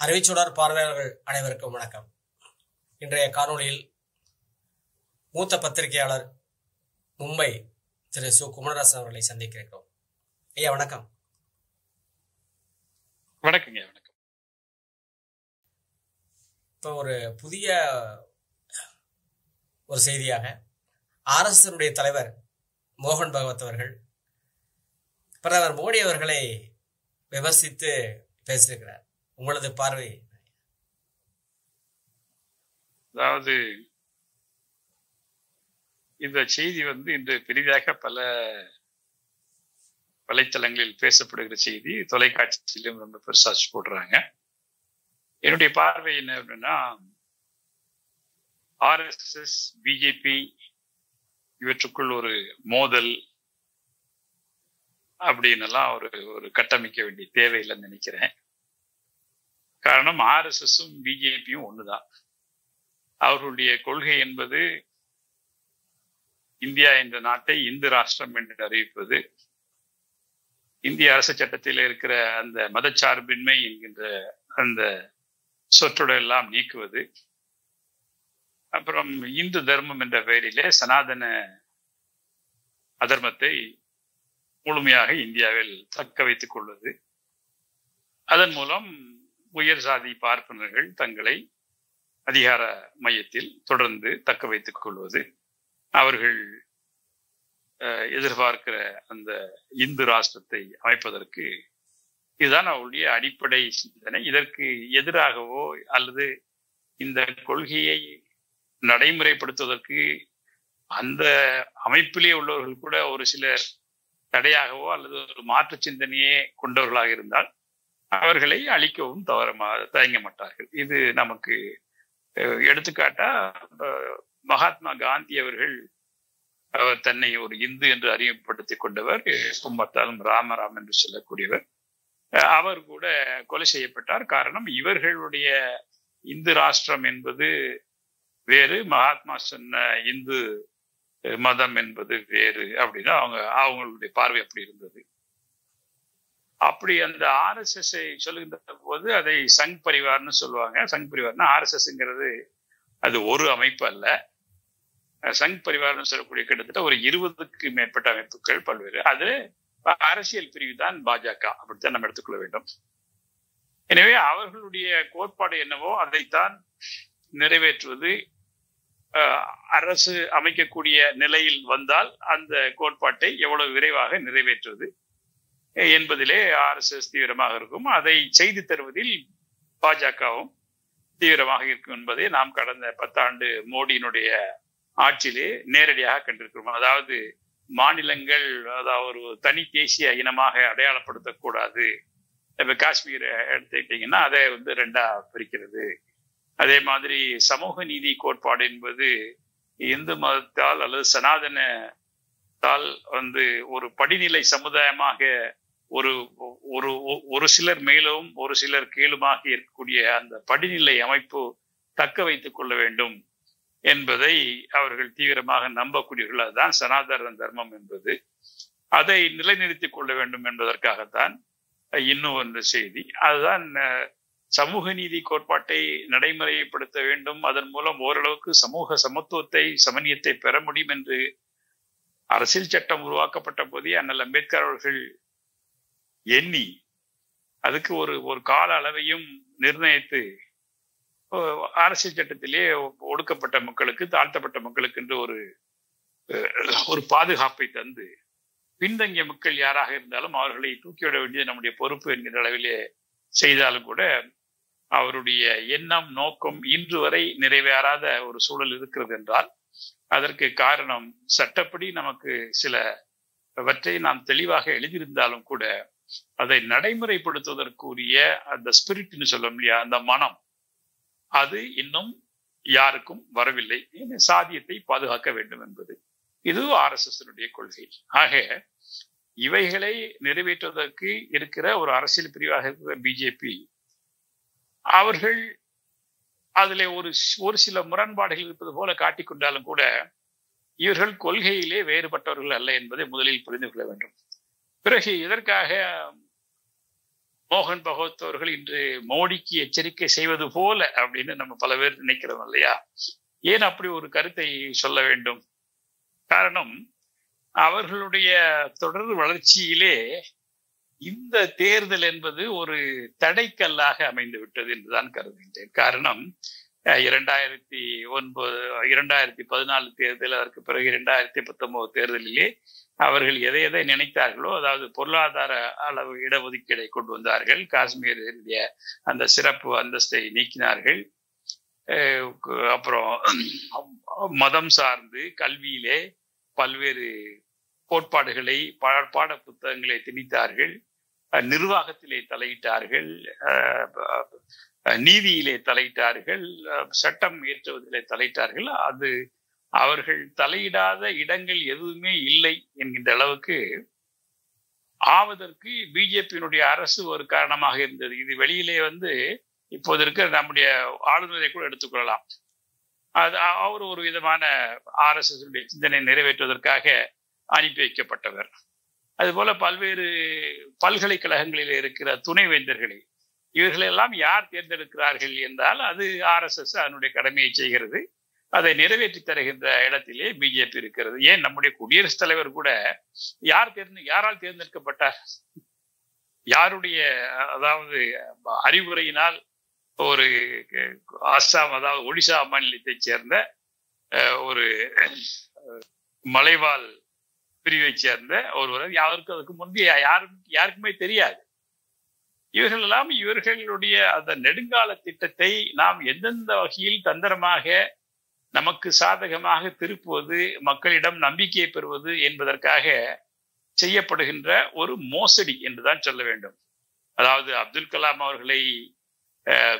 அறிவிச்சுடர் பார்வையாளர்கள் அனைவருக்கும் வணக்கம். இன்றைய காணொளியில் மூத்த பத்திரிகையாளர் மும்பை திரு சு குமரதாசன் அவர்களை சந்திக்கிறோம். ஐயா வணக்கம். வணக்கங்க. வணக்கம். இப்போ ஒரு புதிய ஒரு செய்தியாக RSS தலைவர் மோகன் பகவத் அவர்கள் பிரதமர் மோடி அவர்களை விமர்சித்து பேசியிருக்கிறார். உங்களது பார்வை? அதாவது இந்த செய்தி இன்று பெரிதாக பல வலைத்தளங்களில் பேசப்படுகிற செய்தி, தொலைக்காட்சியிலும் ரொம்ப பெருசா போடுறாங்க. என்னுடைய பார்வை என்ன அப்படின்னா, RSS பிஜேபி இவற்றுக்குள் ஒரு மோதல் அப்படின்னு எல்லாம் ஒரு கட்டமைக்க வேண்டிய தேவையில்லைன்னு நினைக்கிறேன். காரணம், RSSம் பிஜேபியும் ஒண்ணுதான். அவர்களுடைய கொள்கை என்பது இந்தியா என்ற நாட்டை இந்து ராஷ்டிரம் என்று அறிவிப்பது, இந்திய அரசு சட்டத்தில் இருக்கிற அந்த மதச்சார்பின்மை என்கின்ற அந்த சொற்றொடர் எல்லாம் நீக்குவது, அப்புறம் இந்து தர்மம் என்ற பெயரிலே சனாதன அதர்மத்தை முழுமையாக இந்தியாவில் தக்க வைத்துக் கொள்வது, அதன் மூலம் உயர் சாதி பார்ப்பனர்கள் தங்களை அதிகார மையத்தில் தொடர்ந்து தக்க வைத்துக் கொள்வது, அவர்கள் எதிர்பார்க்கிற அந்த இந்து ராஷ்டிரத்தை அமைப்பதற்கு இதுதான் அவருடைய அடிப்படை சிந்தனை. இதற்கு எதிராகவோ அல்லது இந்த கொள்கையை நடைமுறைப்படுத்துவதற்கு அந்த அமைப்பிலே உள்ளவர்கள் கூட ஒரு சிலர் தடையாகவோ அல்லது ஒரு மாற்று சிந்தனையே கொண்டவர்களாக இருந்தால் அவர்களை அழிக்கவும் தயங்க மாட்டார்கள். இது நமக்கு எடுத்துக்காட்டா மகாத்மா காந்தி அவர்கள் தன்னை ஒரு இந்து என்று அறிமுகப்படுத்திக் கொண்டவர், கும்பத்தாலும் ராமராம் என்று சொல்லக்கூடியவர். அவர் கூட கொலை செய்யப்பட்டார். காரணம், இவர்களுடைய இந்து ராஷ்டிரம் என்பது வேறு, மகாத்மா சொன்ன இந்து மதம் என்பது வேறு அப்படின்னு அவங்களுடைய பார்வை அப்படி இருந்தது. அப்படி அந்த RSS சொல்லுகின்ற போது அதை சங் பரிவார்னு சொல்லுவாங்க. சங் பரிவார்னா RSSங்கிறது அது ஒரு அமைப்பு அல்ல. சங் பரிவார்னு சொல்லக்கூடிய கிட்டத்தட்ட ஒரு 20க்கு மேற்பட்ட அமைப்புகள் பல்வேறு. அது அரசியல் பிரிவு தான் பாஜக, அப்படித்தான் நம்ம எடுத்துக்கொள்ள வேண்டும். எனவே அவர்களுடைய கோட்பாடு என்னவோ அதைத்தான் நிறைவேற்றுவது, அரசு அமைக்கக்கூடிய நிலையில் வந்தால் அந்த கோட்பாட்டை எவ்வளவு விரைவாக நிறைவேற்றுவது என்பதிலே RSS தீவிரமாக இருக்கும். அதை செய்து தருவதில் பாஜகவும் தீவிரமாக இருக்கும் என்பதை நாம் கடந்த 10 ஆண்டு மோடியினுடைய ஆட்சியிலே நேரடியாக கண்டிருக்கிறோம். அதாவது மாநிலங்கள் ஒரு தனி தேசிய இனமாக அடையாளப்படுத்தக்கூடாது. இப்ப காஷ்மீரை எடுத்துக்கிட்டீங்கன்னா அதை 2ஆ பிரிக்கிறது. அதே மாதிரி சமூக நீதி கோட்பாடு என்பது இந்து மதத்தால் அல்லது சனாதனத்தால் ஒரு படிநிலை சமுதாயமாக ஒரு சிலர் மேலும் ஒரு சிலர் கீழுமாக இருக்கக்கூடிய அந்த படிநிலை அமைப்பு தக்க வைத்துக் கொள்ள வேண்டும் என்பதை அவர்கள் தீவிரமாக நம்பக்கூடியவர்கள். அதுதான் சனாதன தர்மம் என்பது. அதை நிலைநிறுத்திக் கொள்ள வேண்டும் என்பதற்காகத்தான் இன்னும் ஒரு செய்தி. அதுதான் சமூக நீதி கோட்பாட்டை நடைமுறைப்படுத்த வேண்டும், அதன் மூலம் ஓரளவுக்கு சமூக சமத்துவத்தை சமநியத்தை பெற முடியும் என்று அரசியல் சட்டம் உருவாக்கப்பட்ட போதே அண்ணல் அம்பேத்கர் அவர்கள் எண்ணி அதுக்கு ஒரு கால அளவையும் நிர்ணயித்து அரசியல் சட்டத்திலே ஒடுக்கப்பட்ட மக்களுக்கு, தாழ்த்தப்பட்ட மக்களுக்கு என்று ஒரு பாதுகாப்பை தந்து பின்தங்கிய மக்கள் யாராக இருந்தாலும் அவர்களை தூக்கிவிட வேண்டியது நம்முடைய பொறுப்பு என்கிற அளவிலே செய்தாலும் கூட அவருடைய எண்ணம் நோக்கம் இன்று வரை நிறைவேறாத ஒரு சூழல் இருக்கிறது என்றால் அதற்கு காரணம், சட்டப்படி நமக்கு சிலவற்றை நாம் தெளிவாக எழுதியிருந்தாலும் கூட அதை நடைமுறைப்படுத்துவதற்குரிய அந்த ஸ்பிரிட்னு சொல்ல முடியா, அந்த மனம், அது இன்னும் யாருக்கும் வரவில்லை. சாதியத்தை பாதுகாக்க வேண்டும் என்பது இது RSSனுடைய கொள்கை. ஆக இவைகளை நிறைவேற்றுவதற்கு இருக்கிற ஒரு அரசியல் பிரிவாக இருக்கிற பிஜேபி, அவர்கள் அதிலே ஒரு சில முரண்பாடுகள் இருப்பது போல காட்டிக்கொண்டாலும் கூட இவர்கள் கொள்கையிலே வேறுபட்டவர்கள் அல்ல என்பதை முதலில் புரிந்து கொள்ள வேண்டும். பிறகு இதற்காக மோகன் பகவத் அவர்கள் இன்று மோடிக்கு எச்சரிக்கை செய்வது போல அப்படின்னு நம்ம பல பேர் நினைக்கிறோம் இல்லையா? ஏன் அப்படி ஒரு கருத்தை சொல்ல வேண்டும்? காரணம், அவர்களுடைய தொடர் வளர்ச்சியிலே இந்த தேர்தல் என்பது ஒரு தடைக்கல்லாக அமைந்து விட்டது என்றுதான் கருதுகின்றேன். காரணம், 2014 தேர்தல், அதற்கு பிறகு 2019 தேர்தலிலே அவர்கள் எதை எதை நினைத்தார்களோ, அதாவது பொருளாதார அளவு இடஒதுக்கீடை கொண்டு வந்தார்கள், காஷ்மீருடைய அந்த சிறப்பு அந்தஸ்தை நீக்கினார்கள், அப்புறம் மதம் சார்ந்து கல்வியிலே பல்வேறு கோட்பாடுகளை பாட புத்தகங்களை திணித்தார்கள், நிர்வாகத்திலே தலையிட்டார்கள், நீதியிலே தலையிட்டார்கள், சட்டம் இயற்றுவதிலே தலையிட்டார்கள். அது அவர்கள் தலையிடாத இடங்கள் எதுவுமே இல்லை என்கின்ற அளவுக்கு ஆவதற்கு பிஜேபியினுடைய அரசு ஒரு காரணமாக இருந்தது. இது வெளியிலே இப்போது இருக்கிற நம்முடைய ஆளுநரை கூட எடுத்துக்கொள்ளலாம். அது அவர் ஒரு விதமான RSS சிந்தனை நிறைவேற்றுவதற்காக அனுப்பி வைக்கப்பட்டவர். அதுபோல பல்வேறு பல்கலைக்கழகங்களில் இருக்கிற துணைவேந்தர்களை, இவர்களெல்லாம் யார் தேர்ந்தெடுக்கிறார்கள் என்றால் அது RSS அதனுடைய கடமையை செய்கிறது. அதை நிறைவேற்றி தருகின்ற இடத்திலே பிஜேபி இருக்கிறது. ஏன் நம்முடைய குடியரசுத் தலைவர் கூட யாரால் தேர்ந்தெடுக்கப்பட்டார்? யாருடைய அதாவது அறிவுரையினால் ஒரு அஸ்ஸாம், அதாவது ஒடிசா மாநிலத்தைச் சேர்ந்த ஒரு மலைவாழ் பிரிவை சேர்ந்த ஒருவர், யாருக்கு அதுக்கு முந்தைய யாருக்குமே தெரியாது. இவர்களுடைய அந்த நெடுங்கால திட்டத்தை நாம் எந்தெந்த வகையில் தந்திரமாக நமக்கு சாதகமாக திருப்புவது, மக்களிடம் நம்பிக்கையை பெறுவது என்பதற்காக செய்யப்படுகின்ற ஒரு மோசடி என்றுதான் சொல்ல வேண்டும். அதாவது அப்துல் கலாம் அவர்களை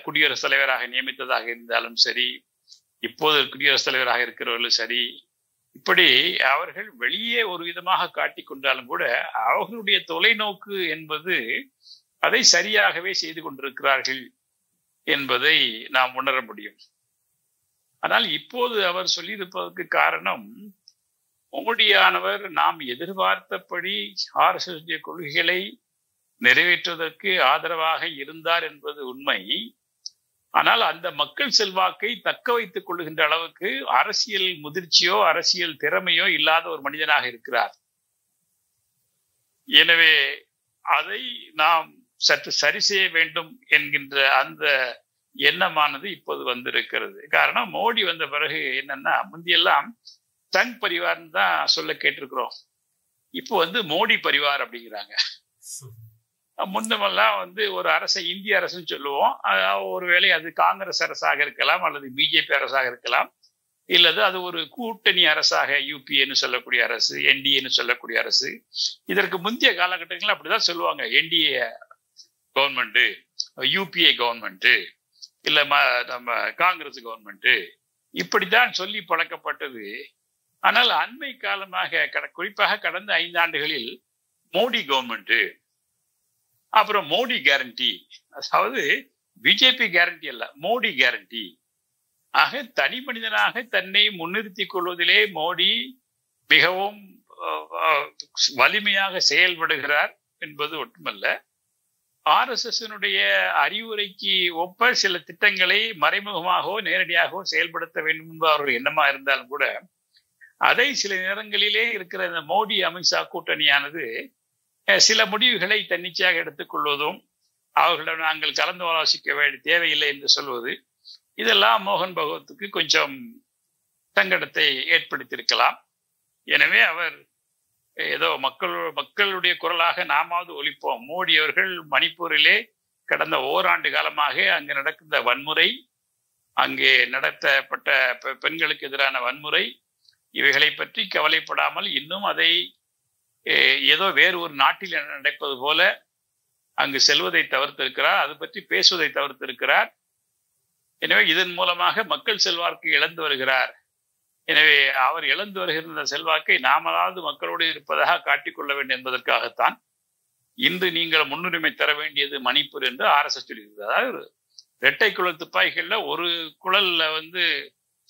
குடியரசுத் தலைவராக நியமித்ததாக இருந்தாலும் சரி, இப்போது குடியரசுத் தலைவராக இருக்கிறவர்களும் சரி, இப்படி அவர்கள் வெளியே ஒரு விதமாக காட்டிக் கொண்டாலும் கூட அவர்களுடைய தொலைநோக்கு என்பது அதை சரியாகவே செய்து கொண்டிருக்கிறார்கள் என்பதை நாம் உணர முடியும். ஆனால் இப்போது அவர் சொல்லியிருப்பதற்கு காரணம், மோடியானவர் நாம் எதிர்பார்த்தபடி RSS கொள்கைகளை நிறைவேற்றுவதற்கு ஆதரவாக இருந்தார் என்பது உண்மை. ஆனால் அந்த மக்கள் செல்வாக்கை தக்க வைத்துக் கொள்ளுகின்ற அளவுக்கு அரசியல் முதிர்ச்சியோ அரசியல் திறமையோ இல்லாத ஒரு மனிதனாக இருக்கிறார். எனவே அதை நாம் சற்று சரி செய்ய வேண்டும் என்கின்ற அந்த எண்ணமானது இப்போது வந்திருக்கிறது. காரணம், மோடி வந்த பிறகு என்னன்னா, முந்தியெல்லாம் சங் பரிவார்னு தான் சொல்ல கேட்டிருக்கிறோம். இப்போ மோடி பரிவார் அப்படிங்கிறாங்க. முன்னமெல்லாம் ஒரு அரசை இந்திய அரசுன்னு சொல்லுவோம். ஒருவேளை அது காங்கிரஸ் அரசாக இருக்கலாம், அல்லது பிஜேபி அரசாக இருக்கலாம், இல்லது அது ஒரு கூட்டணி அரசாக UPAன்னு சொல்லக்கூடிய அரசு, NDAன்னு சொல்லக்கூடிய அரசு. இதற்கு முந்தைய காலகட்டங்கள் அப்படிதான் சொல்லுவாங்க. NDA கவர்மெண்ட், UPA கவர்மெண்ட், இல்ல நம்ம காங்கிரஸ் கவர்மெண்ட், இப்படித்தான் சொல்லி பழக்கப்பட்டது. ஆனால் அண்மை காலமாக குறிப்பாக கடந்த 5 ஆண்டுகளில் மோடி கவர்மெண்ட், அப்புறம் மோடி கேரண்டி, அதாவது பிஜேபி கேரண்டி அல்ல, மோடி கேரண்டி. ஆக தனி மனிதனாக தன்னை முன்னிறுத்திக் கொள்வதிலே மோடி மிகவும் வலிமையாக செயல்படுகிறார் என்பது ஒட்டுமல்ல, RSSனுடைய அறிவுரைக்கு ஒப்ப சில திட்டங்களை மறைமுகமாகவோ நேரடியாகவோ செயல்படுத்த வேண்டும் என்பது அவருடைய எண்ணமா இருந்தாலும் கூட அதை சில நேரங்களிலே இருக்கிற இந்த மோடி அமித்ஷா கூட்டணியானது சில முடிவுகளை தன்னிச்சையாக எடுத்துக்கொள்வதும், அவர்களிடம் நாங்கள் கலந்து ஆலோசிக்க வேண்டிய தேவையில்லை என்று சொல்வது, இதெல்லாம் மோகன் பகவத்துக்கு கொஞ்சம் சங்கடத்தை ஏற்படுத்தியிருக்கலாம். எனவே அவர் ஏதோ மக்களுடைய குரலாக நாமாவது ஒலிப்போம். மோடி அவர்கள் மணிப்பூரிலே கடந்த ஓராண்டு காலமாக அங்கு நடக்கின்ற வன்முறை, அங்கே நடத்தப்பட்ட பெண்களுக்கு எதிரான வன்முறை, இவைகளை பற்றி கவலைப்படாமல் இன்னும் அதை ஏதோ வேறு ஒரு நாட்டில் நடப்பது போல அங்கு செல்வதை தவிர்த்திருக்கிறார், அது பற்றி பேசுவதை தவிர்த்திருக்கிறார். எனவே இதன் மூலமாக மக்கள் செல்வாக்கு இழந்து வருகிறார். எனவே அவர் இழந்து வருகின்ற செல்வாக்கை நாமளாவது மக்களோடு இருப்பதாக காட்டிக்கொள்ள வேண்டும் என்பதற்காகத்தான் இன்று நீங்கள் முன்னுரிமை தர வேண்டியது மணிப்பூர் என்று RSS சொல்லியிருக்கிறது. அதாவது இரட்டை குழல் துப்பாக்கிகள்ல ஒரு குழல்ல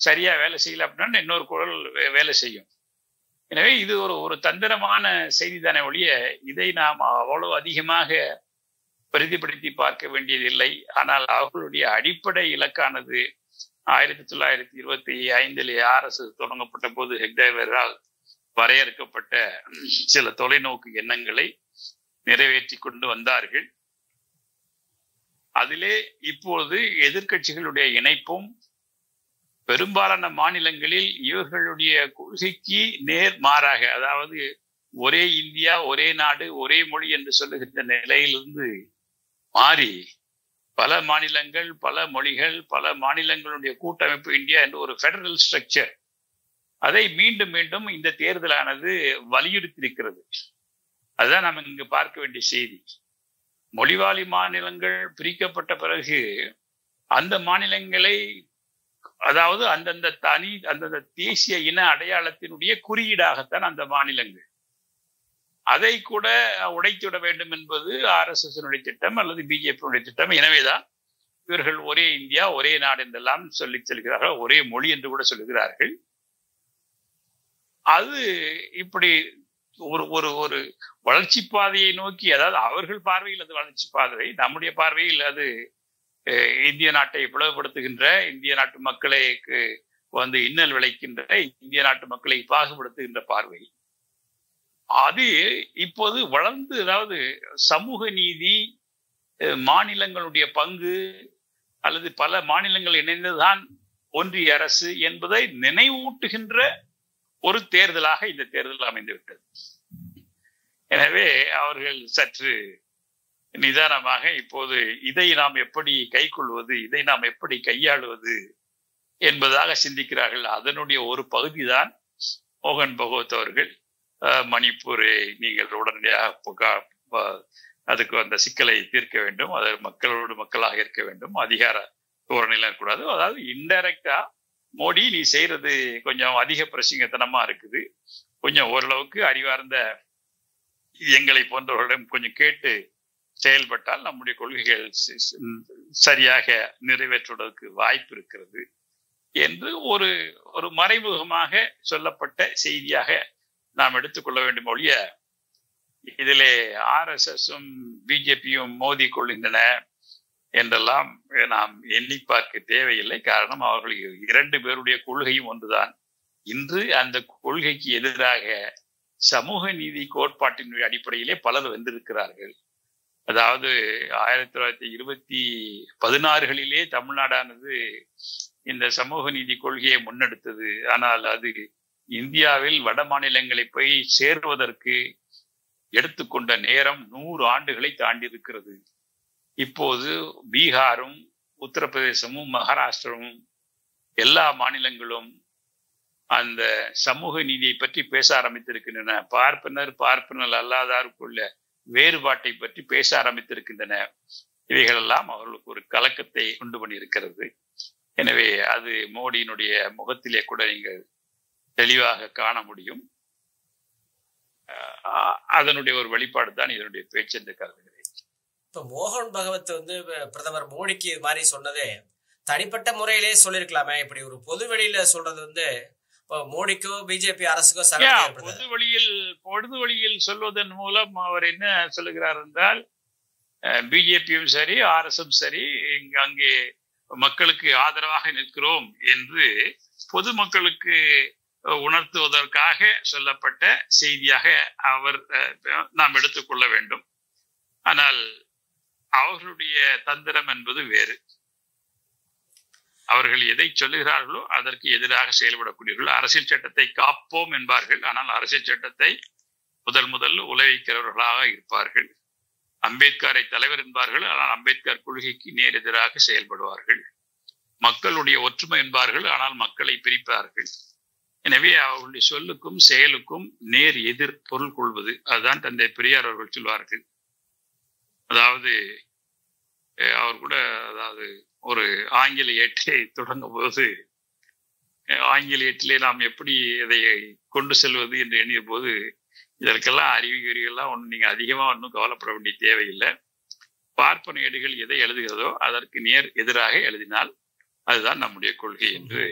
சரியா வேலை செய்யல அப்படின்னா இன்னொரு குழல் வேலை செய்யும். எனவே இது ஒரு தந்திரமான செய்தி தானே ஒழிய இதை நாம் அவ்வளவு அதிகமாக பிரதிபடுத்தி பார்க்க வேண்டியதில்லை. ஆனால் அவர்களுடைய அடிப்படை இலக்கானது 1925 RSS தொடங்கப்பட்ட போது ஹெக்டேவரால் வரையறுக்கப்பட்ட சில தொலைநோக்கு எண்ணங்களை நிறைவேற்றி கொண்டு வந்தார்கள். அதிலே இப்போது எதிர்க்கட்சிகளுடைய இணைப்பும் பெரும்பாலான மாநிலங்களில் இவர்களுடைய கொள்கைக்கு நேர் மாறாக, அதாவது ஒரே இந்தியா, ஒரே நாடு, ஒரே மொழி என்று சொல்லுகின்ற நிலையிலிருந்து மாறி பல மாநிலங்கள், பல மொழிகள், பல மாநிலங்களுடைய கூட்டமைப்பு இந்தியா என்ற ஒரு பெடரல் ஸ்ட்ரக்சர், அதை மீண்டும் மீண்டும் இந்த தேர்தலானது வலியுறுத்தியிருக்கிறது. அதுதான் நாம் இங்கு பார்க்க வேண்டிய செய்தி. மொழிவாழி மாநிலங்கள் பிரிக்கப்பட்ட பிறகு அந்த மாநிலங்களை, அதாவது அந்தந்த தேசிய இன அடையாளத்தினுடைய குறியீடாகத்தான் அந்த மாநிலங்கள், அதை கூட உடைத்துவிட வேண்டும் என்பது RSS திட்டம் அல்லது பிஜேபியுடைய திட்டம். எனவேதான் இவர்கள் ஒரே இந்தியா, ஒரே நாடு என்றெல்லாம் சொல்லி செல்கிறார்கள், ஒரே மொழி என்று கூட சொல்லுகிறார்கள். அது இப்படி ஒரு ஒரு ஒரு வளர்ச்சி பாதையை நோக்கி, அதாவது அவர்கள் பார்வையில் அது வளர்ச்சி பாதை, நம்முடைய பார்வையில் அது இந்திய நாட்டை பிளவுபடுத்துகின்ற, இந்திய நாட்டு மக்களை இன்னல் விளைக்கின்ற, இந்திய நாட்டு மக்களை பாகுபடுத்துகின்ற பார்வை. அது இப்போது வளர்ந்து, அதாவது சமூக நீதி, மாநிலங்களுடைய பங்கு அல்லது பல மாநிலங்கள் இணைந்துதான் ஒன்றிய அரசு என்பதை நினைவூட்டுகின்ற ஒரு தேர்தலாக இந்த தேர்தல் அமைந்துவிட்டது. எனவே அவர்கள் சற்று நிதானமாக இப்போது இதை நாம் எப்படி கைக்கொள்வது, இதை நாம் எப்படி கையாளுவது என்பதாக சிந்திக்கிறார்கள். அதனுடைய ஒரு பகுதிதான் மோகன் பகவத் அவர்கள் மணிப்பூரை நீங்கள் உடனடியாக அதுக்கு அந்த சிக்கலை தீர்க்க வேண்டும், அது மக்களோடு மக்களாக இருக்க வேண்டும், அதிகார தோரணையில் இருக்கக்கூடாது. அதாவது இன்டைரக்டா மோடி நீ செய்யறது கொஞ்சம் அதிக பிரசிங்கத்தனமா இருக்குது, கொஞ்சம் ஓரளவுக்கு அறிவார்ந்த எங்களை போன்றவர்களிடம் கொஞ்சம் கேட்டு செயல்பட்டால் நம்முடைய கொள்கைகள் சரியாக நிறைவேற்றுவதற்கு வாய்ப்பு இருக்கிறது என்று ஒரு ஒரு மறைமுகமாக சொல்லப்பட்ட செய்தியாக நாம் எடுத்துக்கொள்ள வேண்டும். ஒழிய இதிலே RSSம் பிஜேபியும் மோதி கொள்கின்றன என்றெல்லாம் நாம் எண்ணி பார்க்க தேவையில்லை. காரணம், அவர்கள் 2 பேருடைய கொள்கையும் ஒன்றுதான். இன்று அந்த கொள்கைக்கு எதிராக சமூக நீதி கோட்பாட்டினுடைய அடிப்படையிலே பலர் வந்திருக்கிறார்கள். அதாவது 1916களிலே தமிழ்நாடானது இந்த சமூக நீதி கொள்கையை முன்னெடுத்தது. ஆனால் அது இந்தியாவில் வட மாநிலங்களை போய் சேருவதற்கு எடுத்துக்கொண்ட நேரம் 100 ஆண்டுகளை தாண்டி இருக்கிறது. இப்போது பீகாரும் உத்தரப்பிரதேசமும் மகாராஷ்டிரமும் எல்லா மாநிலங்களும் அந்த சமூக நீதியை பற்றி பேச ஆரம்பித்திருக்கின்றன. பார்ப்பனர் அல்லாதாருக்குள்ள வேறுபாட்டை பற்றி பேச ஆரம்பித்திருக்கின்றன. இவைகளெல்லாம் அவர்களுக்கு ஒரு கலக்கத்தை உண்டு பண்ணியிருக்கிறது. எனவே அது மோடியினுடைய முகத்திலே கூட நீங்கள் தெளிவாக காண முடியும். அதனுடைய ஒரு வெளிப்பாடு தான் இதனுடைய பேச்சு என்று கருதுகிறேன். இப்ப மோகன் பகவத் பிரதமர் மோடிக்கு இது மாதிரி சொன்னதே தனிப்பட்ட முறையிலே சொல்லிருக்கலாமே, இப்படி ஒரு பொது வெளியில சொல்றது மோடிக்கோ பிஜேபி அரசுக்கோ பொது வழியில் சொல்வதன் மூலம் அவர் என்ன சொல்லுகிறார் என்றால், பிஜேபியும் சரி RSSம் சரி அங்கே மக்களுக்கு ஆதரவாக நிற்கிறோம் என்று பொதுமக்களுக்கு உணர்த்துவதற்காக சொல்லப்பட்ட செய்தியாக நாம் எடுத்துக்கொள்ள வேண்டும். ஆனால் அவர்களுடைய தந்திரம் என்பது வேறு. அவர்கள் எதை சொல்லுகிறார்களோ அதற்கு எதிராக செயல்படக்கூடியவர்கள். அரசியல் சட்டத்தை காப்போம் என்பார்கள், ஆனால் அரசியல் சட்டத்தை முதல் உலகிக்கிறவர்களாக இருப்பார்கள். அம்பேத்கரை தலைவர் என்பார்கள், ஆனால் அம்பேத்கர் கொள்கைக்கு நேர் எதிராக செயல்படுவார்கள். மக்களுடைய ஒற்றுமை என்பார்கள், ஆனால் மக்களை பிரிப்பார்கள். எனவே அவர்களுடைய சொல்லுக்கும் செயலுக்கும் நேர் எதிர் பொருள் கொள்வது, அதுதான் தந்தை பெரியார் அவர்கள் சொல்வார்கள். அதாவது அவர் கூட ஒரு ஆங்கில ஏட்டை தொடங்கும் போது, ஆங்கில ஏட்டிலே நாம் எப்படி இதை கொண்டு செல்வது என்று எண்ணிய போது, இதற்கெல்லாம் அறிவியெல்லாம் நீங்க அதிகமா ஒன்றும் கவலைப்பட வேண்டிய தேவையில்லை. பார்ப்பன ஏடுகள் எதை எழுதுகிறதோ அதற்கு நேர் எதிராக எழுதினால் அதுதான் நம்முடைய கொள்கை என்று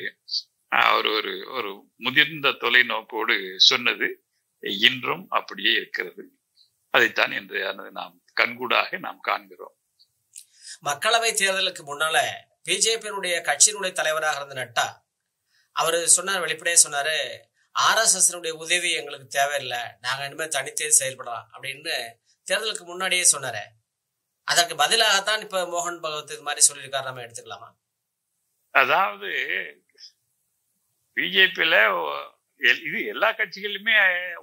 அவர் ஒரு முதிர்ந்த தொலைநோக்கோடு சொன்னது இன்றும் அப்படியே இருக்கிறது. அதைத்தான் என்று நாம் கண்கூடாக நாம் காண்கிறோம். மக்களவை தேர்தலுக்கு முன்னால பிஜேபியினுடைய கட்சியினுடைய தலைவராக இருந்த நட்டா அவரு சொன்னார், வெளிப்படையா சொன்னாரு, RSS உதவி எங்களுக்கு தேவையில்லை, நாங்க இனிமேல் தனித்தே செயல்படலாம் அப்படின்னு தேர்தலுக்கு முன்னாடியே சொன்னாரு. அதற்கு பதிலாகத்தான் இப்ப மோகன் பகவத் இது மாதிரி சொல்லியிருக்காரு, நம்ம எடுத்துக்கலாமா? அதாவது பிஜேபியில இது எல்லா கட்சிகளிலுமே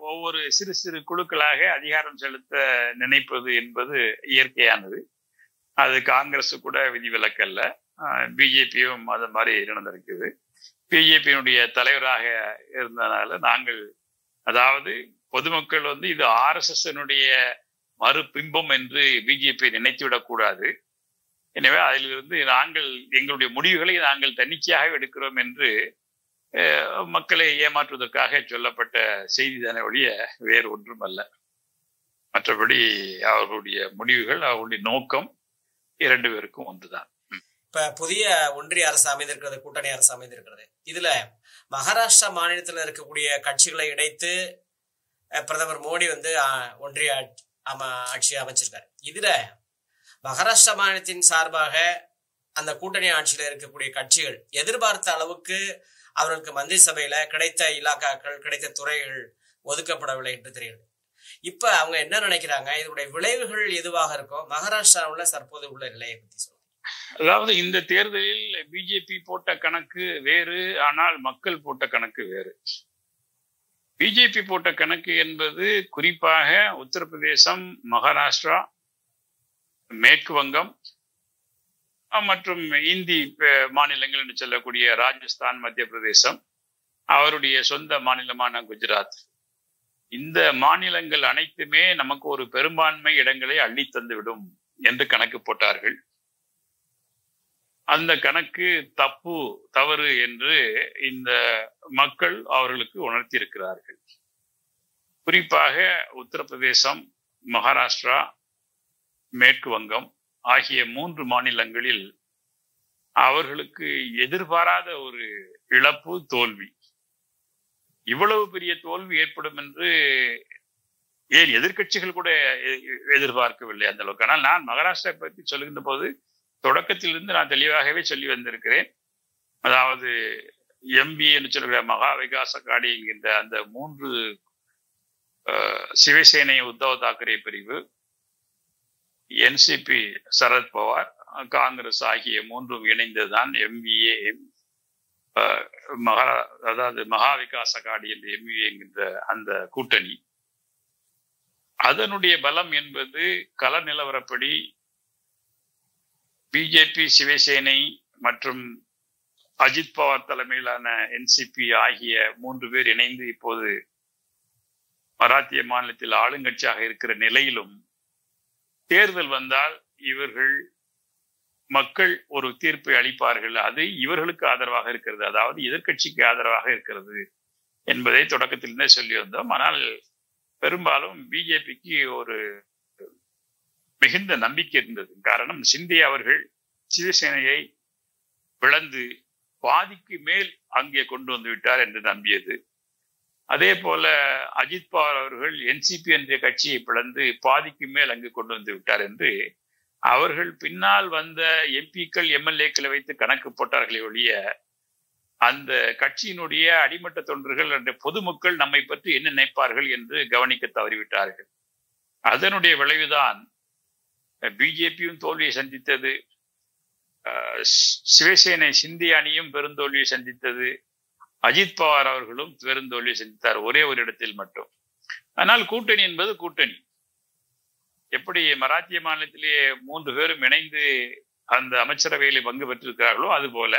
ஒவ்வொரு சிறு சிறு குழுக்களாக அதிகாரம் செலுத்த நினைப்பது என்பது இயற்கையானது. அது காங்கிரஸ் கூட விதிவிலக்கல்ல, பிஜேபியும் அது மாதிரி நடந்திருக்குது. பிஜேபியினுடைய தலைவராக இருந்ததுனால நாங்கள், அதாவது பொதுமக்கள் இது RSS மறுபிம்பம் என்று பிஜேபி நினைத்துவிடக் கூடாது. எனவே அதிலிருந்து நாங்கள் எங்களுடைய முடிவுகளை நாங்கள் தன்னிச்சையாக எடுக்கிறோம் என்று மக்களை ஏமாற்றுவதற்காக சொல்லப்பட்ட செய்தி தானே ஒழிய வேறு ஒன்றும் அல்ல. மற்றபடி அவர்களுடைய முடிவுகள், அவர்களுடைய நோக்கம் இரண்டு பேருக்கும் ஒன்றுதான். இப்ப புதிய ஒன்றிய அரசு அமைந்திருக்கிறது, கூட்டணி அரசு அமைந்திருக்கிறது. இதுல மகாராஷ்டிரா மாநிலத்தில் இருக்கக்கூடிய கட்சிகளை இணைத்து பிரதமர் மோடி ஒன்றிய ஆட்சியை அமைச்சிருக்காரு. இதுல மகாராஷ்டிரா மாநிலத்தின் சார்பாக அந்த கூட்டணி ஆட்சியில இருக்கக்கூடிய கட்சிகள் எதிர்பார்த்த அளவுக்கு அவர்களுக்கு மந்திரி சபையில கிடைத்த இலாக்காக்கள், கிடைத்த துறைகள் ஒதுக்கப்படவில்லை என்று தெரிகிறது. இப்ப அவங்க என்ன நினைக்கிறாங்க, இதனுடைய விளைவுகள் எதுவாக இருக்கும், மகாராஷ்டிராவில் தற்போது உள்ள நிலையை பத்தி சொல்லுங்க. அதாவது இந்த தேர்தலில் பிஜேபி போட்ட கணக்கு வேறு, ஆனால் மக்கள் போட்ட கணக்கு வேறு. பிஜேபி போட்ட கணக்கு என்பது குறிப்பாக உத்தரப்பிரதேசம், மகாராஷ்டிரா, மேற்கு வங்கம் மற்றும் இந்தி மாநிலங்கள் என்று சொல்லக்கூடிய ராஜஸ்தான், மத்திய பிரதேசம், அவருடைய சொந்த மாநிலமான குஜராத், இந்த மாநிலங்கள் அனைத்துமே நமக்கு ஒரு பெரும்பான்மை இடங்களை அள்ளி தந்துவிடும் என்று கணக்கு போட்டார்கள். அந்த கணக்கு தவறு என்று இந்த மக்கள் அவர்களுக்கு உணர்த்தி இருக்கிறார்கள். குறிப்பாக உத்தரப்பிரதேசம், மகாராஷ்டிரா, மேற்கு வங்கம் ஆகிய 3 மாநிலங்களில் அவர்களுக்கு எதிர்பாராத ஒரு இழப்பு, தோல்வி. இவ்வளவு பெரிய தோல்வி ஏற்படும் என்று ஏன் எதிர்கட்சிகள் கூட எதிர்பார்க்கவில்லை அந்த அளவுக்கு. ஆனால் நான் மகாராஷ்டிரா பற்றி சொல்லுகின்ற போது தொடக்கத்திலிருந்து நான் தெளிவாகவே சொல்லி வந்திருக்கிறேன். அதாவது MBA என்று சொல்கிற மகா விகாஸ் அகாடி என்கின்ற அந்த 3 சிவசேனை உத்தவ் தாக்கரே பிரிவு, NCP சரத்பவார், காங்கிரஸ் ஆகிய 3 இணைந்ததுதான் MBA, அதாவது மகா விகாஸ் அகாடி என்ற MBA என்கின்ற அந்த கூட்டணி. அதனுடைய பலம் என்பது கள நிலவரப்படி பிஜேபி, சிவசேனை மற்றும் அஜித் பவார் தலைமையிலான NCP ஆகிய 3 பேர் இணைந்து இப்போது மராத்திய மாநிலத்தில் ஆளுங்கட்சியாக இருக்கிற நிலையிலும் தேர்தல் வந்தால் இவர்கள் மக்கள் ஒரு தீர்ப்பை அளிப்பார்கள். அது இவர்களுக்கு ஆதரவாக இருக்கிறது, அதாவது எதிர்கட்சிக்கு ஆதரவாக இருக்கிறது என்பதை தொடக்கத்திலிருந்தே சொல்லி வந்தோம். ஆனால் பெரும்பாலும் பிஜேபிக்கு ஒரு மிகுந்த நம்பிக்கை இருந்தது. காரணம், சிந்தே அவர்கள் சிவசேனையை பிளந்து பாதிக்கு மேல் அங்கே கொண்டு வந்து விட்டார் என்று நம்பியது. அதே போல அஜித் பவார் அவர்கள் NCP என்ற கட்சியை பிளந்து பாதிக்கு மேல் அங்கு கொண்டு வந்து விட்டார் என்று அவர்கள் பின்னால் வந்த MPக்கள், MLAக்களை வைத்து கணக்கு போட்டார்களே ஒழிய அந்த கட்சியினுடைய அடிமட்ட தொண்டர்கள் என்ற பொதுமக்கள் நம்மை பற்றி என்ன நினைப்பார்கள் என்று கவனிக்க தவறிவிட்டார்கள். அதனுடைய விளைவுதான் பிஜேபியும் தோல்வியை சந்தித்தது, சிவசேனை சிந்தி அணியும் பெருந்தோல்வியை சந்தித்தது, அஜித் பவார் அவர்களும் பெருந்தோல்வியை சந்தித்தார், ஒரே ஒரு இடத்தில் மட்டும். ஆனால் கூட்டணி என்பது கூட்டணி. எப்படி மராத்திய மாநிலத்திலேயே 3 பேரும் இணைந்து அந்த அமைச்சரவையில் பங்கு பெற்றிருக்கிறார்களோ அதுபோல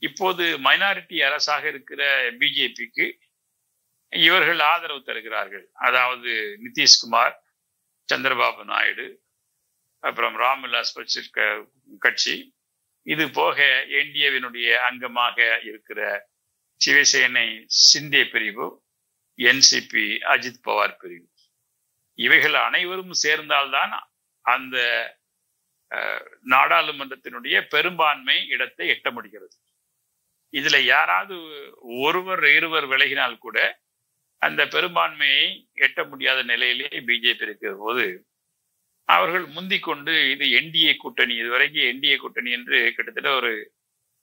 இப்போது மைனாரிட்டி அரசாக இருக்கிற பிஜேபிக்கு இவர்கள் ஆதரவு தருகிறார்கள். அதாவது நிதிஷ்குமார், சந்திரபாபு நாயுடு, அப்புறம் ராம்விலாஸ் பாஸ்வான் கட்சி, இது போக NDAவினுடைய அங்கமாக இருக்கிற சிவசேனை சிந்தே பிரிவு, NCP அஜித் பவார் பிரிவு, இவைகள் அனைவரும் சேர்ந்தால்தான் அந்த நாடாளுமன்றத்தினுடைய பெரும்பான்மை இடத்தை எட்ட முடிகிறது. இதுல யாராவது ஒருவர் இருவர் விலகினால் கூட அந்த பெரும்பான்மையை எட்ட முடியாத நிலையிலே பிஜேபி இருக்கிற போது அவர்கள் முந்திக் கொண்டு இது என்டிஏ கூட்டணி, இதுவரைக்கும் என்டிஏ கூட்டணி என்று கிட்டத்தட்ட ஒரு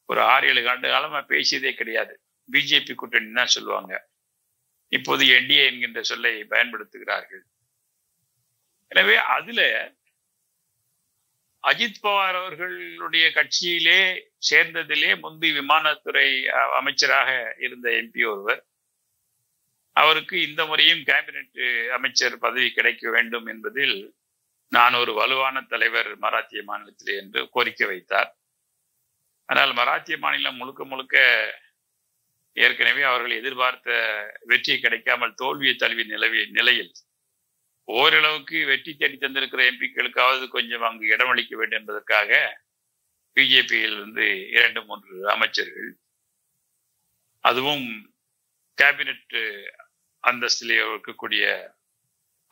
6-7 ஆண்டு காலமா பேசியதே கிடையாது. பிஜேபி கூட்டணி தான் சொல்லுவாங்க. இப்போது என்டிஏ என்கின்ற சொல்லை பயன்படுத்துகிறார்கள். எனவே அதுல அஜித் பவார் அவர்களுடைய கட்சியிலே சேர்ந்ததிலே முந்தி விமானத்துறை அமைச்சராக இருந்த எம்பி ஒருவர், அவருக்கு இந்த முறையும் கேபினெட் அமைச்சர் பதவி கிடைக்க வேண்டும் என்பதில் நான் ஒரு வலுவான தலைவர் மராத்திய மாநிலத்திலே என்று கோரிக்கை வைத்தார். ஆனால் மராத்திய மாநிலம் முழுக்க முழுக்க ஏற்கனவே அவர்கள் எதிர்பார்த்த வெற்றி கிடைக்காமல் தோல்வியை தழுவி நிலையில் ஓரளவுக்கு வெற்றி தேடி தந்திருக்கிற எம்பிக்களுக்காவது கொஞ்சம் அங்கு இடமளிக்க வேண்டும் என்பதற்காக பிஜேபியில் 2-3 அமைச்சர்கள், அதுவும் கேபினெட் அந்தஸ்திலே இருக்கக்கூடிய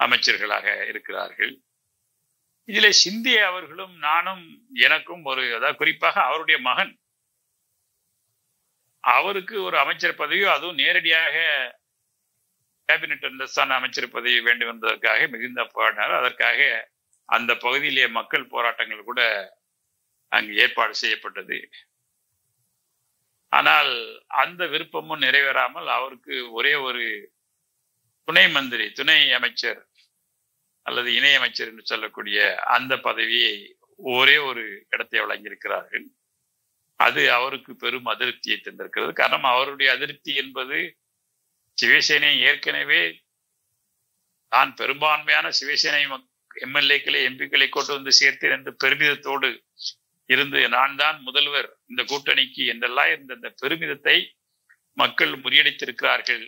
அமைச்சர்களாக இருக்கிறார்கள். இதிலே சிந்திய அவர்களும் நானும் எனக்கும் அதாவது குறிப்பாக அவருடைய மகன், அவருக்கு ஒரு அமைச்சர் பதவியோ அதுவும் நேரடியாக கேபினெட் அந்தஸ்தான அமைச்சர் பதவி வேண்டும் என்பதற்காக மிகுந்த போராடினார். அதற்காக அந்த பகுதியிலே மக்கள் போராட்டங்கள் கூட அங்கு ஏற்பாடு செய்யப்பட்டது. ஆனால் அந்த விருப்பமும் நிறைவேறாமல் அவருக்கு ஒரே ஒரு துணை அமைச்சர் அல்லது இணை அமைச்சர் என்று சொல்லக்கூடிய அந்த பதவியை ஒரே ஒரு இடத்தை வழங்கியிருக்கிறார்கள். அது அவருக்கு பெரும் அதிருப்தியை தந்திருக்கிறது. காரணம், அவருடைய அதிருப்தி என்பது சிவசேனை ஏற்கனவே தான் பெரும்பான்மையான சிவசேனை எம்எல்ஏக்களை எம்பிக்களை கொண்டு வந்து சேர்த்தேன் என்று பெருமிதத்தோடு இருந்து நான் தான் முதல்வர் இந்த கூட்டணிக்கு என்றெல்லாம் இருந்த அந்த பெருமிதத்தை மக்கள் முறியடித்திருக்கிறார்கள்.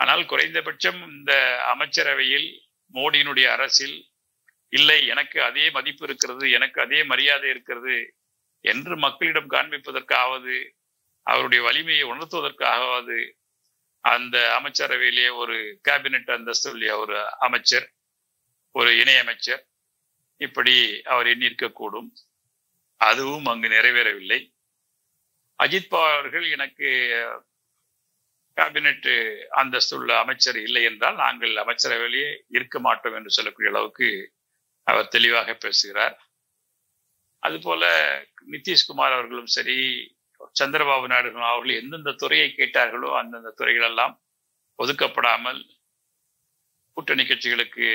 ஆனால் குறைந்தபட்சம் இந்த அமைச்சரவையில் மோடியினுடைய அரசில் இல்லை, எனக்கு அதே மதிப்பு இருக்கிறது, எனக்கு அதே மரியாதை இருக்கிறது என்று மக்களிடம் காண்பிப்பதற்காவது அவருடைய வலிமையை உணர்த்துவதற்காகவது அந்த அமைச்சரவையிலே ஒரு கேபினெட் அந்தஸ்துடைய ஒரு அமைச்சர், ஒரு இணை அமைச்சர் இப்படி அவர் எண்ணியிருக்கக்கூடும். அதுவும் அங்கு நிறைவேறவில்லை. அஜித் பவார் அவர்கள் எனக்கு கேபினெட் அந்தஸ்துள்ள அமைச்சர் இல்லை என்றால் நாங்கள் அமைச்சரவையிலேயே இருக்க மாட்டோம் என்று சொல்லக்கூடிய அளவுக்கு அவர் தெளிவாக பேசுகிறார். அதுபோல நிதிஷ்குமார் அவர்களும் சரி, சந்திரபாபு நாயுடு அவர்கள் எந்தெந்த துறையை கேட்டார்களோ அந்தந்த துறைகள் எல்லாம் ஒதுக்கப்படாமல் கூட்டணி கட்சிகளுக்கு,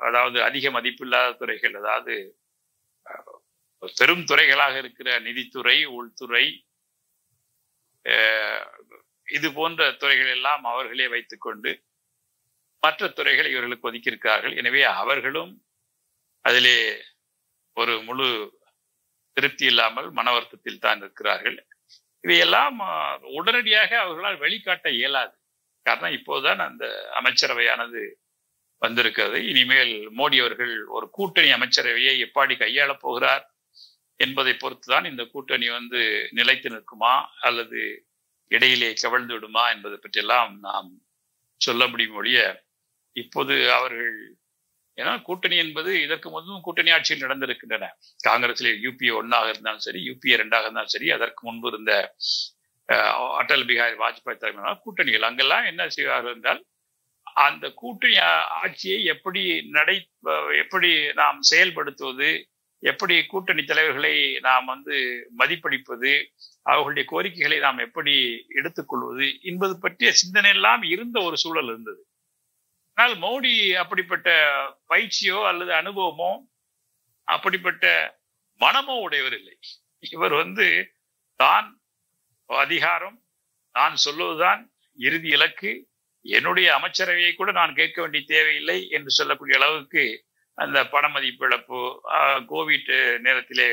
அதாவது அதிக மதிப்பில்லாத துறைகள், அதாவது பெரும் துறைகளாக இருக்கிற நிதித்துறை, உள்துறை, இது போன்ற துறைகள் எல்லாம் அவர்களே வைத்துக் கொண்டு மற்ற துறைகளை இவர்களுக்கு ஒதுக்கியிருக்கிறார்கள். எனவே அவர்களும் அதிலே ஒரு முழு திருப்தி இல்லாமல் மன வருத்தத்தில் தான் இருக்கிறார்கள். இவையெல்லாம் உடனடியாக அவர்களால் வெளிக்காட்ட இயலாது. காரணம், இப்போதுதான் அந்த அமைச்சரவையானது வந்திருக்கிறது. இனிமேல் மோடி அவர்கள் ஒரு கூட்டணி அமைச்சரவையை எப்படி கையாளப் போகிறார் என்பதை பொறுத்துதான் இந்த கூட்டணி நிலைத்து நிற்குமா அல்லது இடையிலே கவிழ்ந்து விடுமா என்பதை பற்றியெல்லாம் நாம் சொல்ல முடியும் ஒழிய, இப்போது அவர்கள், ஏன்னா கூட்டணி என்பது இதற்கு முதலும் கூட்டணி ஆட்சியில் நடந்திருக்கின்றன. காங்கிரஸ்ல யூபிஏ 1 இருந்தாலும் சரி, யூபிஏ 2 இருந்தாலும் சரி, அதற்கு முன்பு இருந்த அடல் பிகாரி வாஜ்பாய் தலைமையிலான கூட்டணிகள், அங்கெல்லாம் என்ன செய்வார்கள் என்றால் அந்த கூட்டணி ஆட்சியை எப்படி நாம் செயல்படுத்துவது, எப்படி கூட்டணி தலைவர்களை நாம் மதிப்பளிப்பது, அவர்களுடைய கோரிக்கைகளை நாம் எப்படி எடுத்துக்கொள்வது என்பது பற்றிய சிந்தனை எல்லாம் இருந்த ஒரு சூழல் இருந்தது. ஆனால் மோடி அப்படிப்பட்ட பயிற்சியோ அல்லது அனுபவமோ அப்படிப்பட்ட மனமோ உடையவர் இல்லை. இவர் தான் அதிகாரம், நான் சொல்லுவதுதான் இறுதி இலக்கு, என்னுடைய அமைச்சரவையை கூட நான் கேட்க வேண்டிய தேவையில்லை என்று சொல்லக்கூடிய அளவுக்கு அந்த பண மதிப்பு இழப்பு, கோவிட் நேரத்திலே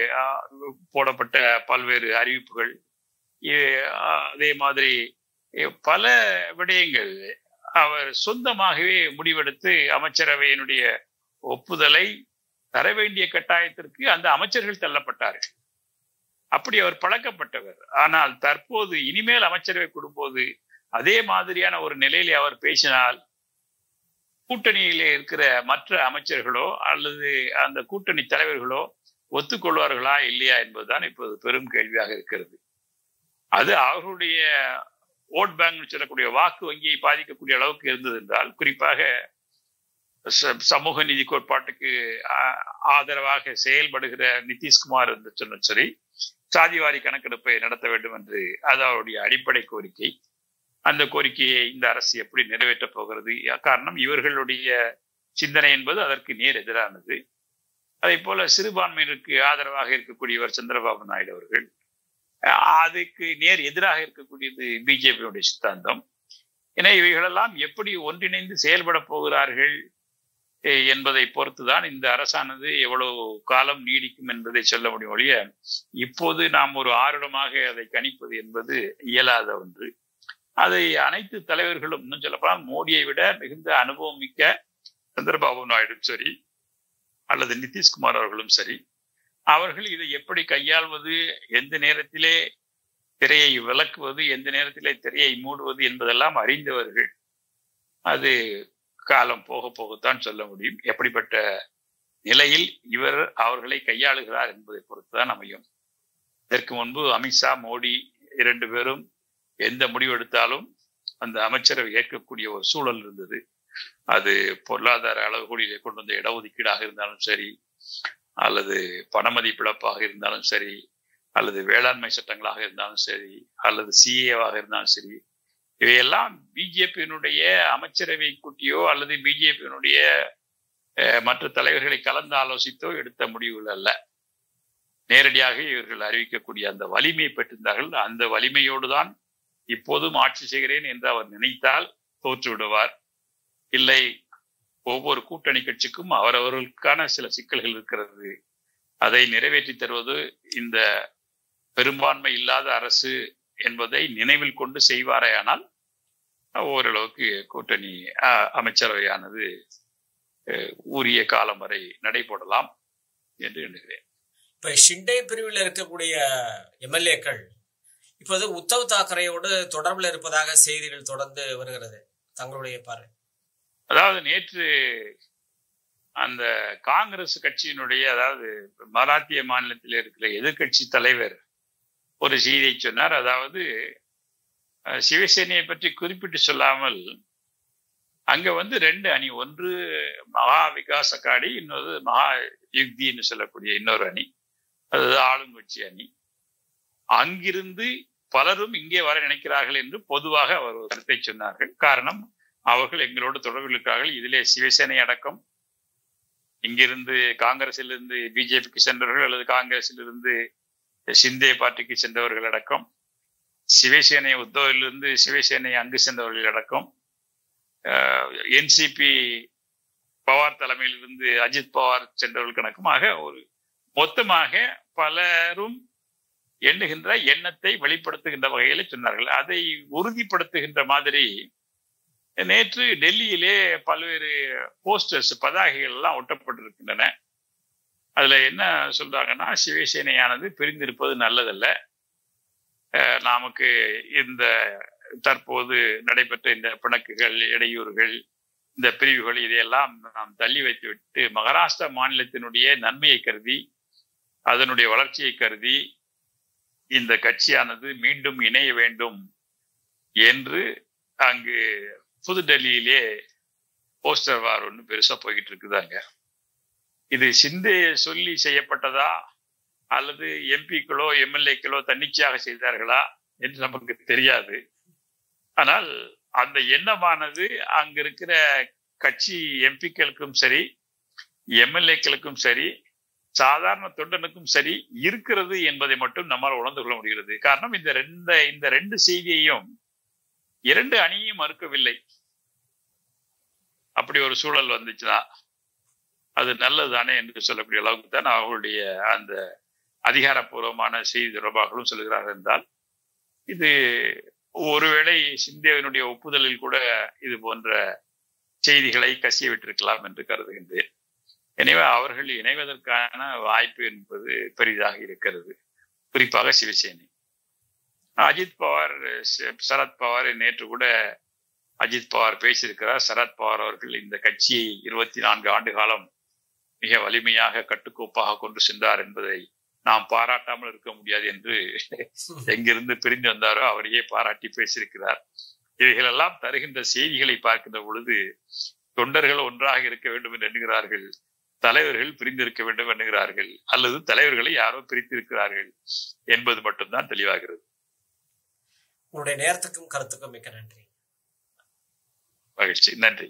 போடப்பட்ட பல்வேறு அறிவிப்புகள், அதே மாதிரி பல விடயங்கள் அவர் சொந்தமாகவே முடிவெடுத்து அமைச்சரவையினுடைய ஒப்புதலை தர வேண்டிய கட்டாயத்திற்கு அந்த அமைச்சர்கள் தள்ளப்பட்டார்கள். அப்படி அவர் பழக்கப்பட்டவர். ஆனால் தற்போது இனிமேல் அமைச்சரவை கொடுக்கும்போது அதே மாதிரியான ஒரு நிலையிலே அவர் பேசினால் கூட்டணியிலே இருக்கிற மற்ற அமைச்சர்களோ அல்லது அந்த கூட்டணி தலைவர்களோ ஒத்துக்கொள்வார்களா இல்லையா என்பதுதான் இப்போது பெரும் கேள்வியாக இருக்கிறது. அது அவர்களுடைய ஓட் பேங்க் சொல்லக்கூடிய வாக்கு வங்கியை பாதிக்கக்கூடிய அளவுக்கு இருந்தது என்றால், குறிப்பாக சமூக நீதி கோட்பாட்டுக்கு ஆதரவாக செயல்படுகிற நிதிஷ்குமார் என்று சொன்ன சரி, சாதிவாரி கணக்கெடுப்பை நடத்த வேண்டும் என்று அது அவருடைய அடிப்படை கோரிக்கை. அந்த கோரிக்கையை இந்த அரசு எப்படி நிறைவேற்றப் போகிறது? காரணம், இவர்களுடைய சிந்தனை என்பது அதற்கு நேர் எதிரானது. அதே போல சிறுபான்மையினருக்கு ஆதரவாக இருக்கக்கூடியவர் சந்திரபாபு நாயுடு அவர்கள், அதுக்கு நேர் எதிராக இருக்கக்கூடியது பிஜேபியுடைய சித்தாந்தம். என இவைகளெல்லாம் எப்படி ஒன்றிணைந்து செயல்பட போகிறார்கள் என்பதை பொறுத்துதான் இந்த அரசானது எவ்வளவு காலம் நீடிக்கும் என்பதை சொல்ல முடியும் ஒழிய இப்போது நாம் ஒரு ஆருடமாக அதை கணிப்பது என்பது இயலாத ஒன்று. அதை அனைத்து தலைவர்களும், இன்னும் சொல்லப்போனால் மோடியை விட மிகுந்த அனுபவம் மிக்க சந்திரபாபு நாயுடும் சரி அல்லது நிதிஷ்குமார் அவர்களும் சரி, அவர்கள் இதை எப்படி கையாள்வது, எந்த நேரத்திலே திரையை விளக்குவது, எந்த நேரத்திலே திரையை மூடுவது என்பதெல்லாம் அறிந்தவர்கள். அது காலம் போக போகத்தான் சொல்ல முடியும். எப்படிப்பட்ட நிலையில் இவர் அவர்களை கையாளுகிறார் என்பதை பொறுத்துதான் அமையும். இதற்கு முன்பு அமித்ஷா, மோடி 2 பேரும் எந்த முடிவெடுத்தாலும் அந்த அமைச்சரவை ஏற்கக்கூடிய ஒரு சூழல் இருந்தது. அது பொருளாதார அளவுகளிலே கொண்டு வந்த இடஒதுக்கீடாக இருந்தாலும் சரி, அல்லது பணமதிப்பிழப்பாக இருந்தாலும் சரி, அல்லது வேளாண்மை சட்டங்களாக இருந்தாலும் சரி, அல்லது சிஏவாக இருந்தாலும் சரி, இவையெல்லாம் பிஜேபியினுடைய அமைச்சரவை கூட்டியோ அல்லது பிஜேபியினுடைய மற்ற தலைவர்களை கலந்து ஆலோசித்தோ எடுத்த முடிவுகள் அல்ல. நேரடியாக இவர்கள் அறிவிக்கக்கூடிய அந்த வலிமையை பெற்றிருந்தார்கள். அந்த வலிமையோடு தான் இப்போதும் ஆட்சி செய்கிறேன் என்று அவர் நினைத்தால் தோற்று விடுவார். இல்லை, ஒவ்வொரு கூட்டணி கட்சிக்கும் அவரவர்களுக்கான சில சிக்கல்கள் இருக்கிறது. அதை நிறைவேற்றி தருவது இந்த பெரும்பான்மை இல்லாத அரசு என்பதை நினைவில் கொண்டு செய்வாரேயானால் ஓரளவுக்கு கூட்டணி அமைச்சரவையானது உரிய காலம் வரை நடைபெறலாம் என்று எண்ணுகிறேன். இப்ப ஷிண்டே பிரிவில் இருக்கக்கூடிய எம்எல்ஏக்கள் இப்போது உத்தவ் தாக்கரேயோடு தொடர்பில் இருப்பதாக செய்திகள் தொடர்ந்து வருகிறது. தங்களுடைய பார்வை? அதாவது நேற்று அந்த காங்கிரஸ் கட்சியினுடைய, அதாவது மராத்திய மாநிலத்தில் இருக்கிற எதிர்கட்சி தலைவர் ஒரு செய்தியை சொன்னார். அதாவது சிவசேனையை பற்றி குறிப்பிட்டு சொல்லாமல் அங்க 2 அணி, ஒன்று மகா விகாஸ் அகாடி, இன்னொரு மகா யுக்தின்னு சொல்லக்கூடிய இன்னொரு அணி, அதாவது ஆளுங்கட்சி அணி. அங்கிருந்து பலரும் இங்கே வர நினைக்கிறார்கள் என்று பொதுவாக அவர் ஒரு கருத்தை சொன்னார்கள். காரணம், அவர்கள் எங்களோடு தொடர்பில் இருக்கிறார்கள். இதிலே சிவசேனை அடக்கம். இங்கிருந்து காங்கிரசிலிருந்து பிஜேபிக்கு சென்றவர்கள் அல்லது காங்கிரசிலிருந்து ஷிந்தே பார்ட்டிக்கு சென்றவர்கள் அடக்கம், சிவசேனை உத்தவிலிருந்து சிவசேனை அங்கு சென்றவர்கள் அடக்கம், என்சிபி பவார் தலைமையிலிருந்து அஜித் பவார் சென்றவர்கள் கணக்குமாக ஒரு மொத்தமாக பலரும் எண்ணுகின்ற எண்ணத்தை வெளிப்படுத்துகின்ற வகையில் சொன்னார்கள். அதை உறுதிப்படுத்துகின்ற மாதிரி நேற்று டெல்லியிலே பல்வேறு போஸ்டர்ஸ், பதாகைகள் எல்லாம் ஒட்டப்பட்டிருக்கின்றன. அதுல என்ன சொல்றாங்கன்னா, சிவசேனையானது பிரிந்திருப்பது நல்லதல்ல, நமக்கு இந்த தற்போது நடைபெற்ற இந்த பிணக்குகள், இடையூறுகள், இந்த பிரிவுகள், இதையெல்லாம் நாம் தள்ளி வைத்து விட்டு மகாராஷ்டிரா மாநிலத்தினுடைய நன்மையை கருதி, அதனுடைய வளர்ச்சியை கருதி இந்த கட்சியானது மீண்டும் இணைய வேண்டும் என்று அங்கு புதுடெல்லியிலே போஸ்டர் வார் ஒன்று பெருசா போய்கிட்டு இருக்குதாங்க. இது ஷிண்டே சொல்லி செய்யப்பட்டதா அல்லது எம்பிக்களோ எம்எல்ஏக்களோ தன்னிச்சையாக செய்தார்களா என்று நமக்கு தெரியாது. ஆனால் அந்த எண்ணமானது அங்க இருக்கிற கட்சி எம்பிக்களுக்கும் சரி, எம்எல்ஏக்களுக்கும் சரி, சாதாரண தொண்டனுக்கும் சரி இருக்கிறது என்பதை மட்டும் நம்மால் உணர்ந்து கொள்ள முடிகிறது. காரணம், இந்த ரெண்டு செய்தியையும் 2 அணியும் மறுக்கவில்லை. அப்படி ஒரு சூழல் வந்துச்சுன்னா அது நல்லதுதானே என்று சொல்லக்கூடிய அளவுக்கு தான் அவர்களுடைய அந்த அதிகாரப்பூர்வமான செய்தி தொடர்பாகவும் சொல்கிறார்கள் என்றால், இது ஒருவேளை ஷிண்டேவினுடைய ஒப்புதலில் கூட இது போன்ற செய்திகளை கசிய விட்டிருக்கலாம் என்று கருதுகின்றேன். எனவே அவர்கள் இணைவதற்கான வாய்ப்பு என்பது பெரிதாக இருக்கிறது, குறிப்பாக சிவசேனை. அஜித் பவார், சரத்பவார், நேற்று கூட அஜித் பவார் பேசியிருக்கிறார். சரத்பவார் அவர்கள் இந்த கட்சியை 24 ஆண்டு காலம் மிக வலிமையாக கட்டுக்கோப்பாக கொண்டு சென்றார் என்பதை நாம் பாராட்டாமல் இருக்க முடியாது என்று எங்கிருந்து பிரிந்து வந்தாரோ அவரையே பாராட்டி பேசியிருக்கிறார். இவைகளெல்லாம் தருகின்ற செய்திகளை பார்க்கின்ற பொழுது தொண்டர்கள் ஒன்றாக இருக்க வேண்டும் என்று எண்ணுகிறார்கள், தலைவர்கள் பிரிந்திருக்க வேண்டும் என்கிறார்கள், அல்லது தலைவர்களை யாரோ பிரித்திருக்கிறார்கள் என்பது மட்டும்தான் தெளிவாகிறது. உங்களுடைய நேரத்துக்கும் கருத்துக்கும் மிக்க நன்றி. மகிழ்ச்சி. நன்றி.